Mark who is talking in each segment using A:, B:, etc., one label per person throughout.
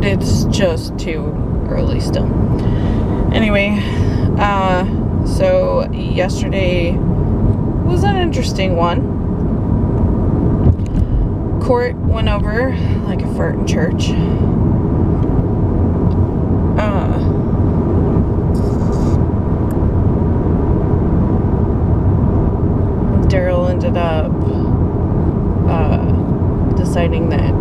A: it's just too early still. Anyway, so yesterday was an interesting one. Court went over like a fart in church. Daryl ended up deciding that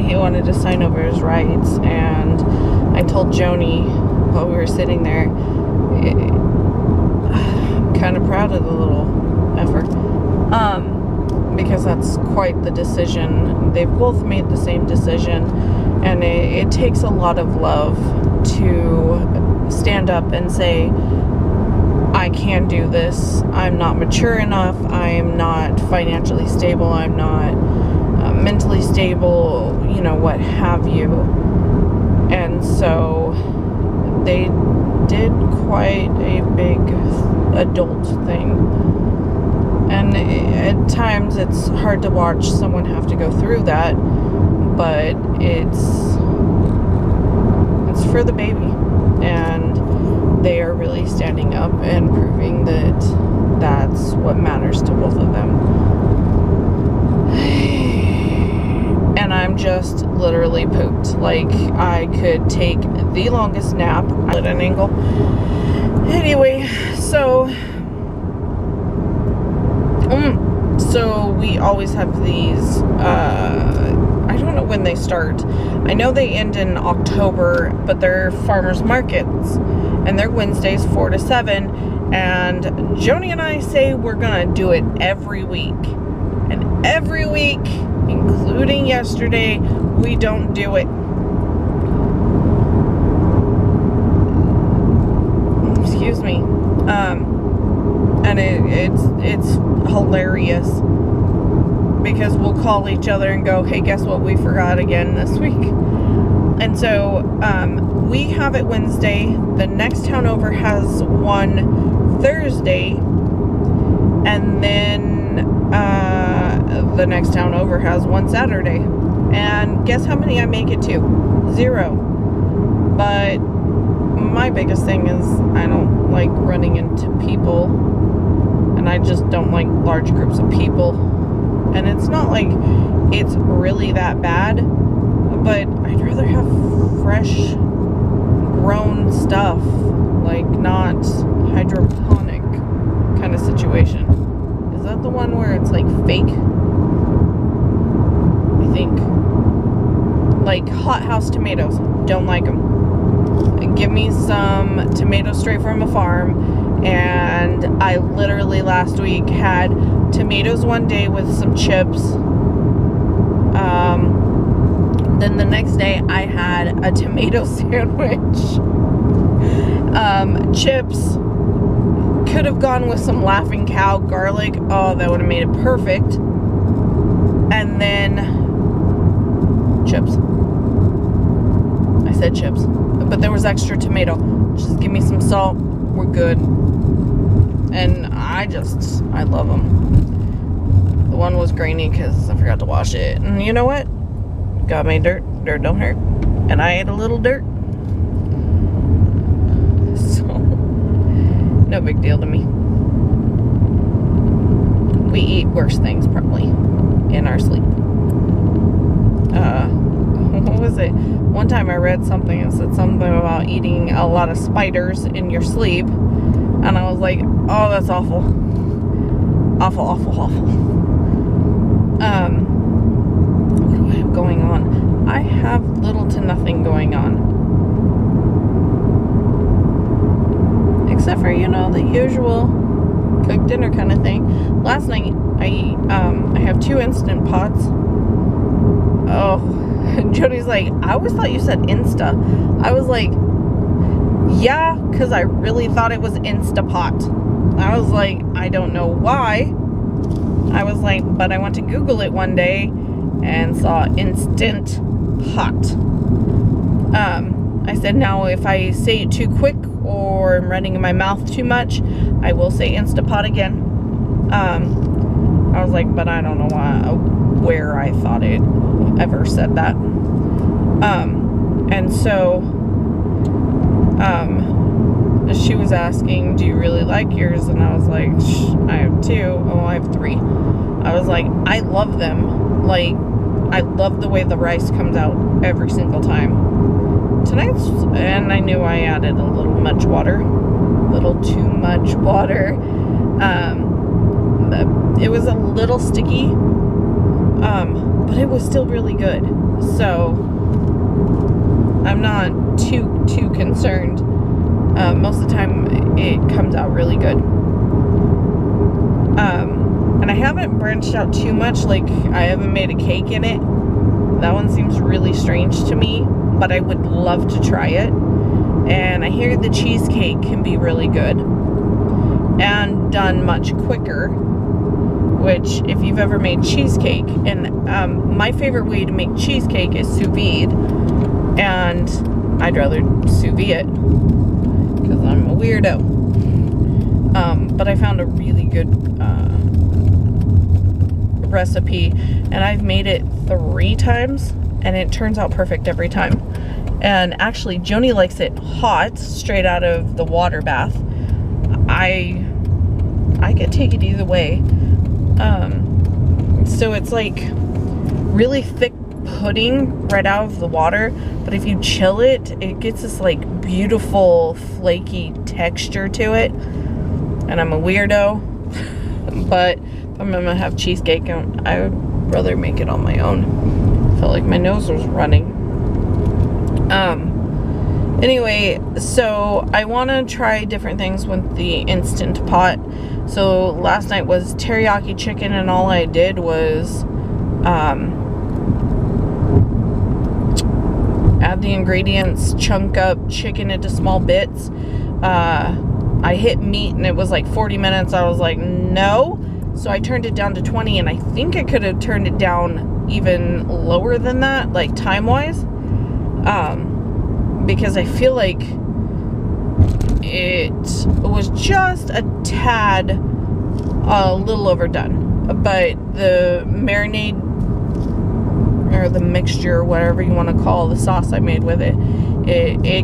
A: he wanted to sign over his rights, and I told Joni while we were sitting there, I'm kind of proud of the little effort, because that's quite the decision. They've both made the same decision, and it takes a lot of love to stand up and say, I can do this. I'm not mature enough. I'm not financially stable. I'm not mentally stable, what have you. And so they did quite a big adult thing. And at times it's hard to watch someone have to go through that, but it's for the baby. And they are really standing up and proving that that's what matters to both of them. And I'm just literally pooped. Like, I could take the longest nap at an angle. Anyway, so we always have these, I don't know when they start. I know they end in October, but they're farmers markets. And they're Wednesdays 4 to 7. And Joni and I say we're going to do it every week. And every week, including yesterday, we don't do it. Excuse me. And it's hilarious. Because we'll call each other and go, hey, guess what we forgot again this week? And so, we have it Wednesday. The next town over has one Thursday. And then, the next town over has one Saturday. And guess how many I make it to? 0. But my biggest thing is I don't like running into people. And I just don't like large groups of people. And it's not like it's really that bad, but I'd rather have fresh grown stuff, like not hydroponic kind of situation. Is that the one where it's like fake? I think. Like hothouse tomatoes, don't like them. Give me some tomatoes straight from a farm. And I literally last week had tomatoes one day with some chips. Then the next day I had a tomato sandwich. Chips. Could have gone with some Laughing Cow garlic. Oh, that would have made it perfect. And then chips. I said chips. But there was extra tomato. Just give me some salt. We're good. And I love them. The one was grainy because I forgot to wash it. And you know what? God made dirt. Dirt don't hurt. And I ate a little dirt. So, no big deal to me. We eat worse things probably in our sleep. What was it? One time I read something that said something about eating a lot of spiders in your sleep. And I was like, oh, that's awful. Awful, awful, awful. What do I have going on? I have little to nothing going on. Except for, the usual cook dinner kind of thing. Last night, I have 2 Instant Pots. Oh, Jodi's like, I always thought you said Insta. I was like, yeah, because I really thought it was Instapot. I was like, I don't know why. I was like, but I went to Google it one day and saw Instant Pot. I said, now if I say it too quick or I'm running in my mouth too much, I will say Instapot again. I was like, but I don't know where I thought it ever said that. And so she was asking, do you really like yours? And I was like, I have 2. Oh, I have 3. I was like, I love them. Like, I love the way the rice comes out every single time. Tonight's, and I knew I added a little much water. A little too much water. It was a little sticky, but it was still really good. So I'm not too concerned. Most of the time it comes out really good. And I haven't branched out too much. Like, I haven't made a cake in it. That one seems really strange to me, but I would love to try it. And I hear the cheesecake can be really good and done much quicker, which, if you've ever made cheesecake, and my favorite way to make cheesecake is sous vide, and I'd rather sous vide it because I'm a weirdo. But I found a really good recipe, and I've made it 3 times, and it turns out perfect every time. And actually, Joni likes it hot, straight out of the water bath. I could take it either way. So it's like really thick pudding right out of the water, but if you chill it, it gets this like beautiful flaky texture to it. And I'm a weirdo, but if I'm gonna have cheesecake, I would rather make it on my own. I felt like my nose was running. Anyway, so I want to try different things with the Instant Pot. So last night was teriyaki chicken, and all I did was add the ingredients, chunk up chicken into small bits. I hit meat and it was like 40 minutes. I was like, no. So I turned it down to 20, and I think I could have turned it down even lower than that, like time-wise. Because I feel like it was just a tad a little overdone, but the marinade, or the mixture, whatever you want to call the sauce I made with it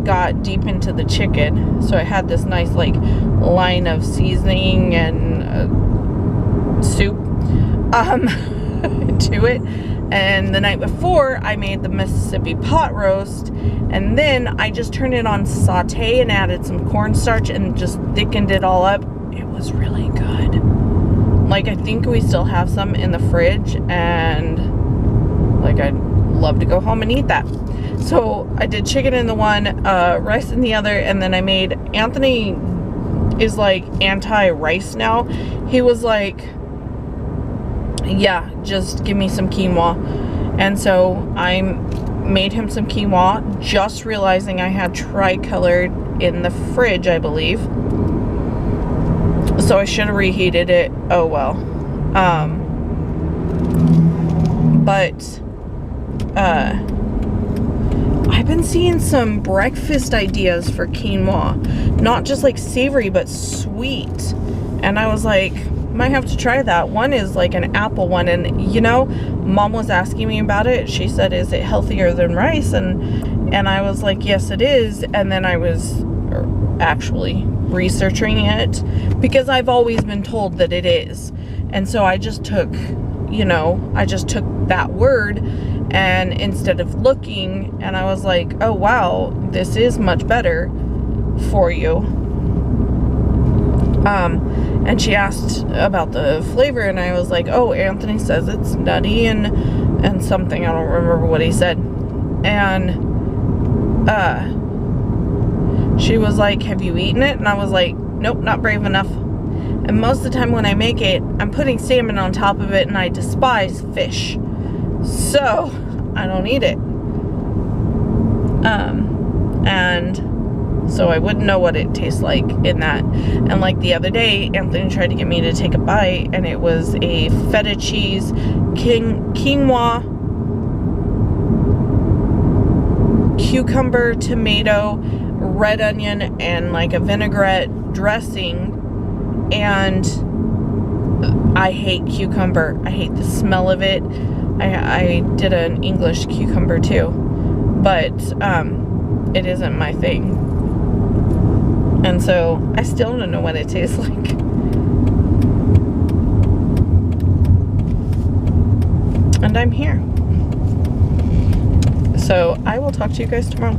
A: got deep into the chicken, so I had this nice like line of seasoning and soup to it. And the night before, I made the Mississippi pot roast, and then I just turned it on saute and added some cornstarch and just thickened it all up. It was really good. Like, I think we still have some in the fridge, and like, I'd love to go home and eat that. So I did chicken in the one, rice in the other, and then I made, Anthony is like anti-rice now. He was like, yeah, just give me some quinoa. And so I made him some quinoa, just realizing I had tricolored in the fridge, I believe. So I should have reheated it. Oh well. But I've been seeing some breakfast ideas for quinoa. Not just like savory, but sweet. And I was like, might have to try that. One is like an apple one, and you know, Mom was asking me about it. She said, is it healthier than rice? And I was like, yes it is. And then I was actually researching it, because I've always been told that it is. And so I just took, you know, I just took that word, and instead of looking, and I was like, oh wow, this is much better for you. And she asked about the flavor, and I was like, oh, Anthony says it's nutty and something. I don't remember what he said. And she was like, have you eaten it? And I was like, nope, not brave enough. And most of the time when I make it, I'm putting salmon on top of it, and I despise fish. So I don't eat it. And so I wouldn't know what it tastes like in that. And like the other day, Anthony tried to get me to take a bite, and it was a feta cheese, quinoa, cucumber, tomato, red onion, and like a vinaigrette dressing. And I hate cucumber. I hate the smell of it. I did an English cucumber too. but it isn't my thing. And so I still don't know what it tastes like. And I'm here. So I will talk to you guys tomorrow.